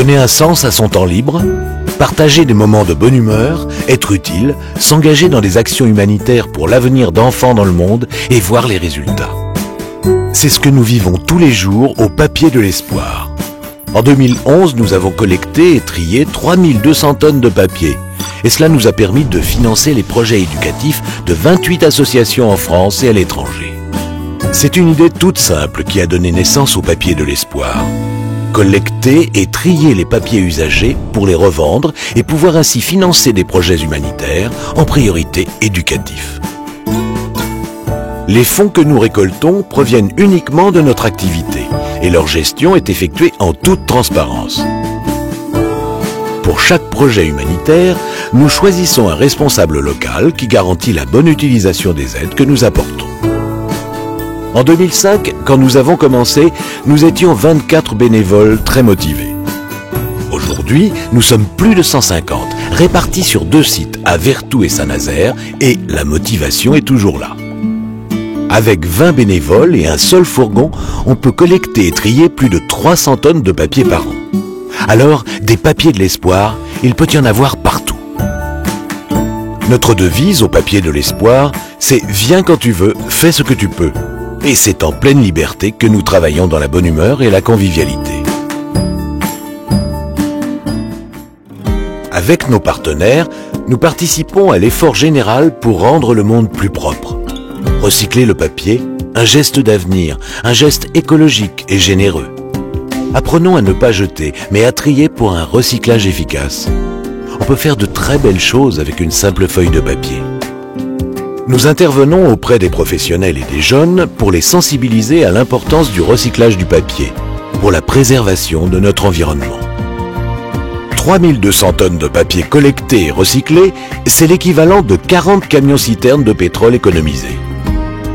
Donner un sens à son temps libre, partager des moments de bonne humeur, être utile, s'engager dans des actions humanitaires pour l'avenir d'enfants dans le monde et voir les résultats. C'est ce que nous vivons tous les jours au Papier de l'Espoir. En 2011, nous avons collecté et trié 3200 tonnes de papier. Et cela nous a permis de financer les projets éducatifs de 28 associations en France et à l'étranger. C'est une idée toute simple qui a donné naissance au Papier de l'Espoir. Collecter et trier les papiers usagés pour les revendre et pouvoir ainsi financer des projets humanitaires, en priorité éducatifs. Les fonds que nous récoltons proviennent uniquement de notre activité et leur gestion est effectuée en toute transparence. Pour chaque projet humanitaire, nous choisissons un responsable local qui garantit la bonne utilisation des aides que nous apportons. En 2005, quand nous avons commencé, nous étions 24 bénévoles très motivés. Aujourd'hui, nous sommes plus de 150, répartis sur 2 sites, à Vertou et Saint-Nazaire, et la motivation est toujours là. Avec 20 bénévoles et un seul fourgon, on peut collecter et trier plus de 300 tonnes de papier par an. Alors, des papiers de l'espoir, il peut y en avoir partout. Notre devise au Papier de l'Espoir, c'est « Viens quand tu veux, fais ce que tu peux ». Et c'est en pleine liberté que nous travaillons dans la bonne humeur et la convivialité. Avec nos partenaires, nous participons à l'effort général pour rendre le monde plus propre. Recycler le papier, un geste d'avenir, un geste écologique et généreux. Apprenons à ne pas jeter, mais à trier pour un recyclage efficace. On peut faire de très belles choses avec une simple feuille de papier. Nous intervenons auprès des professionnels et des jeunes pour les sensibiliser à l'importance du recyclage du papier, pour la préservation de notre environnement. 3200 tonnes de papier collecté et recyclé, c'est l'équivalent de 40 camions-citernes de pétrole économisés.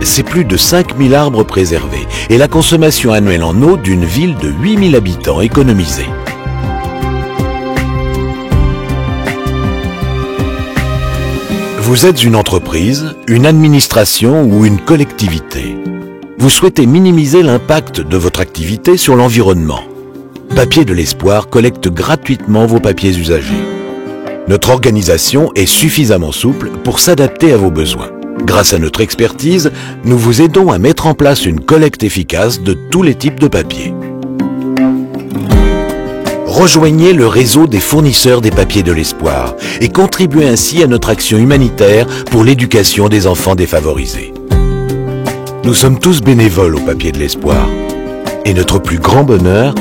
C'est plus de 5000 arbres préservés et la consommation annuelle en eau d'une ville de 8000 habitants économisée. Vous êtes une entreprise, une administration ou une collectivité. Vous souhaitez minimiser l'impact de votre activité sur l'environnement. Papier de l'Espoir collecte gratuitement vos papiers usagés. Notre organisation est suffisamment souple pour s'adapter à vos besoins. Grâce à notre expertise, nous vous aidons à mettre en place une collecte efficace de tous les types de papier. Rejoignez le réseau des fournisseurs des Papiers de l'Espoir et contribuez ainsi à notre action humanitaire pour l'éducation des enfants défavorisés. Nous sommes tous bénévoles au Papier de l'Espoir et notre plus grand bonheur,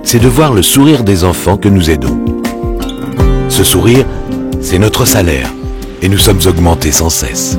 c'est de voir le sourire des enfants que nous aidons. Ce sourire, c'est notre salaire et nous sommes augmentés sans cesse.